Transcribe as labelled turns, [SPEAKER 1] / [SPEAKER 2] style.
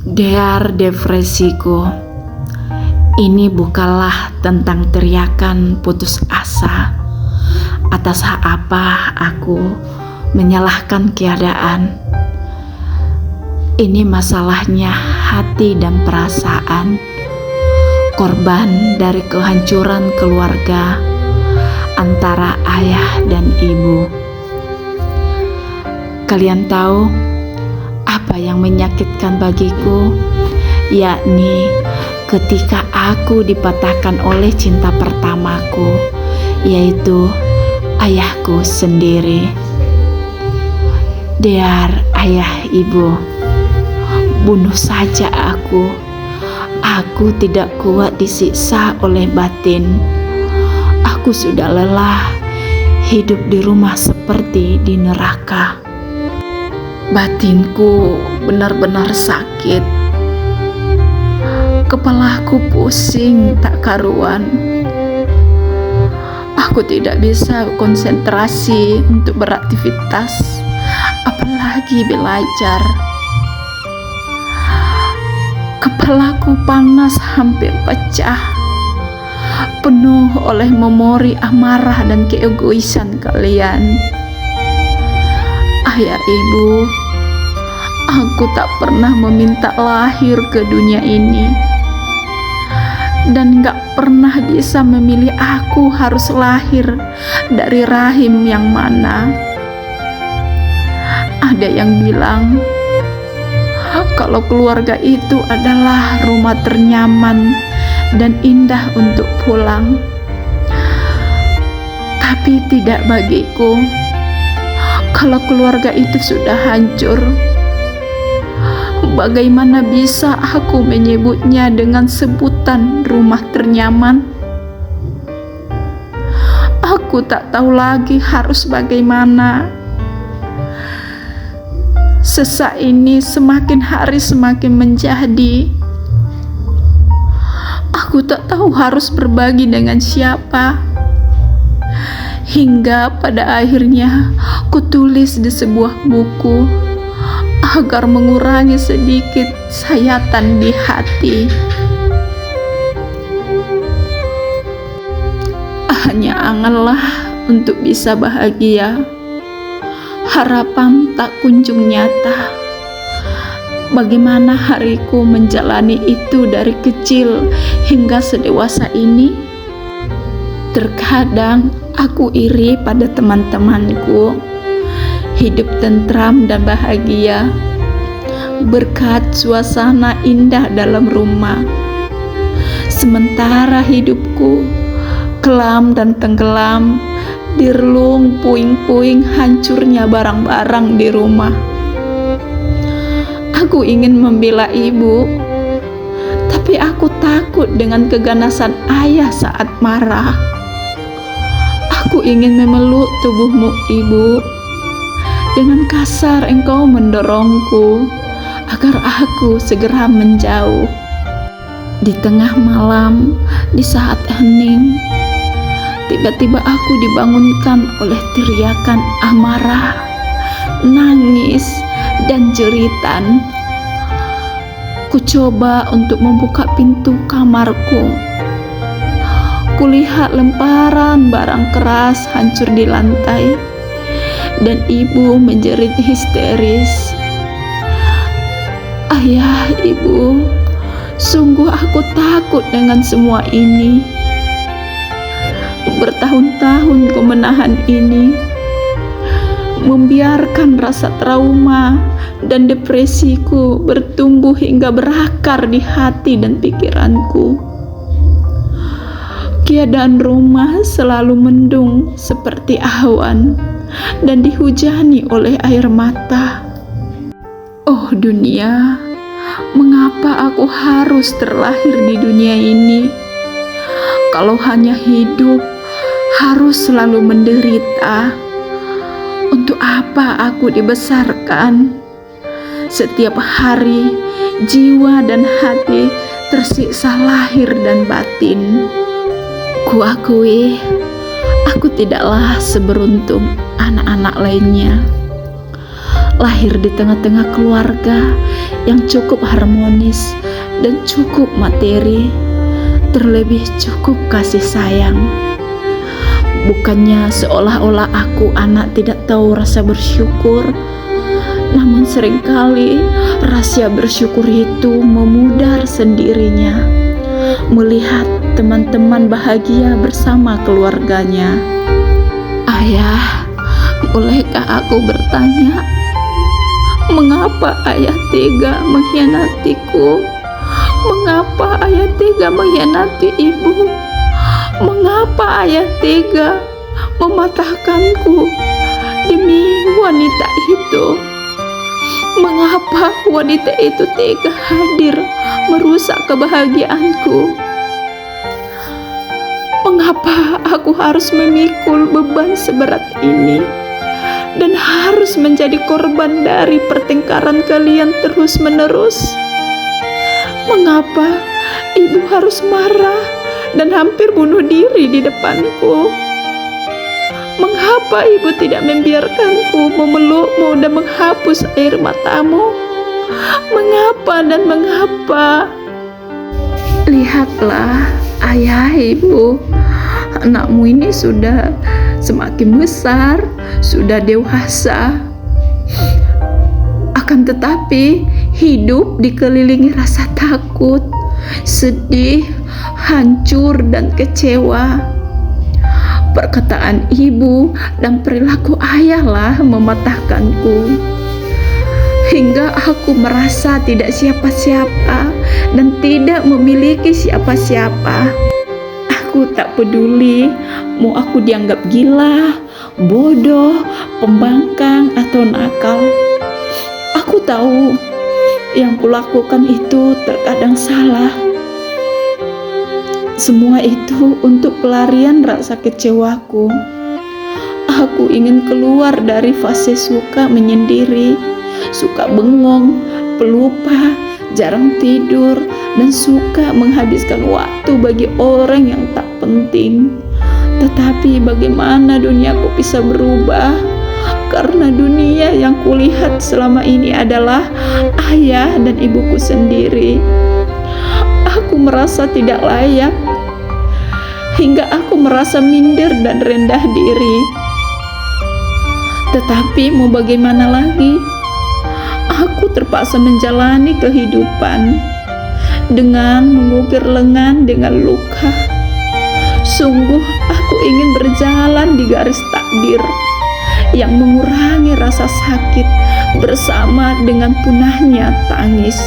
[SPEAKER 1] Dear depresiku, ini bukanlah tentang teriakan putus asa atas apa aku menyalahkan keadaan. Ini masalahnya hati dan perasaan korban dari kehancuran keluarga antara ayah dan ibu. Kalian tahu apa yang menyakitkan bagiku, yakni ketika aku dipatahkan oleh cinta pertamaku, yaitu ayahku sendiri. Dear ayah ibu, bunuh saja aku. Aku tidak kuat disiksa oleh batin. Aku sudah lelah hidup di rumah seperti di neraka. Batinku benar-benar sakit. Kepalaku pusing tak karuan. Aku tidak bisa konsentrasi untuk beraktivitas, apalagi belajar. Kepalaku panas hampir pecah, penuh oleh memori amarah dan keegoisan kalian. Ayah ibu, aku tak pernah meminta lahir ke dunia ini, dan gak pernah bisa memilih aku harus lahir dari rahim yang mana. Ada yang bilang kalau keluarga itu adalah rumah ternyaman dan indah untuk pulang. Tapi tidak bagiku. Kalau keluarga itu sudah hancur, bagaimana bisa aku menyebutnya dengan sebutan rumah ternyaman? Aku tak tahu lagi harus bagaimana. Sesak ini semakin hari semakin menjadi. Aku tak tahu harus berbagi dengan siapa. Hingga pada akhirnya kutulis di sebuah buku agar mengurangi sedikit sayatan di hati. Hanya anganlah untuk bisa bahagia. Harapan tak kunjung nyata. Bagaimana hariku menjalani itu dari kecil hingga sedewasa ini? Terkadang aku iri pada teman-temanku, hidup tentram dan bahagia berkat suasana indah dalam rumah. Sementara hidupku kelam dan tenggelam di relung puing-puing hancurnya barang-barang di rumah. Aku ingin membela ibu, tapi aku takut dengan keganasan ayah saat marah. Aku ingin memeluk tubuhmu ibu. Dengan kasar engkau mendorongku agar aku segera menjauh. Di tengah malam, di saat hening, tiba-tiba aku dibangunkan oleh teriakan amarah, nangis, dan jeritan. Ku coba untuk membuka pintu kamarku. Kulihat lemparan barang keras hancur di lantai, dan ibu menjerit histeris. Ayah, ibu, sungguh aku takut dengan semua ini. Bertahun-tahun ku menahan ini, membiarkan rasa trauma dan depresiku bertumbuh hingga berakar di hati dan pikiranku. Keadaan rumah selalu mendung seperti awan dan dihujani oleh air mata. Oh dunia, mengapa aku harus terlahir di dunia ini? Kalau hanya hidup harus selalu menderita. Untuk apa aku dibesarkan? Setiap hari jiwa dan hati tersiksa lahir dan batin. Kuakui, aku tidaklah seberuntung anak-anak lainnya. lahir di tengah-tengah keluarga yang cukup harmonis dan cukup materi, terlebih cukup kasih sayang. Bukannya seolah-olah aku anak tidak tahu rasa bersyukur, namun seringkali rasa bersyukur itu memudar sendirinya melihat teman-teman bahagia bersama keluarganya. Ayah, bolehkah aku bertanya, mengapa ayah tega mengkhianatiku? Mengapa ayah tega mengkhianati ibu? Mengapa ayah tega mematahkanku demi wanita itu? Mengapa wanita itu tega hadir merusak kebahagiaanku? Mengapa aku harus memikul beban seberat ini dan harus menjadi korban dari pertengkaran kalian terus-menerus? Mengapa ibu harus marah dan hampir bunuh diri di depanku? Mengapa ibu tidak membiarkanku memelukmu dan menghapus air matamu? Mengapa dan mengapa? Lihatlah ayah, ibu, anakmu ini sudah semakin besar, sudah dewasa. Akan tetapi hidup dikelilingi rasa takut, sedih, hancur dan kecewa. Perkataan ibu dan perilaku ayahlah mematahkanku, hingga aku merasa tidak siapa-siapa dan tidak memiliki siapa-siapa. Aku tak peduli mau aku dianggap gila, bodoh, pembangkang atau nakal. Aku tahu yang kulakukan itu terkadang salah. Semua itu untuk pelarian rasa kecewaku. Aku ingin keluar dari fase suka menyendiri, suka bengong, pelupa, jarang tidur, dan suka menghabiskan waktu bagi orang yang tak penting. Tetapi bagaimana duniaku bisa berubah? Karena dunia yang kulihat selama ini adalah ayah dan ibuku sendiri. Aku merasa tidak layak, hingga aku merasa minder dan rendah diri. Tetapi mau bagaimana lagi? Aku terpaksa menjalani kehidupan dengan mengukir lengan dengan luka. Sungguh aku ingin berjalan di garis takdir yang mengurangi rasa sakit bersama dengan punahnya tangis.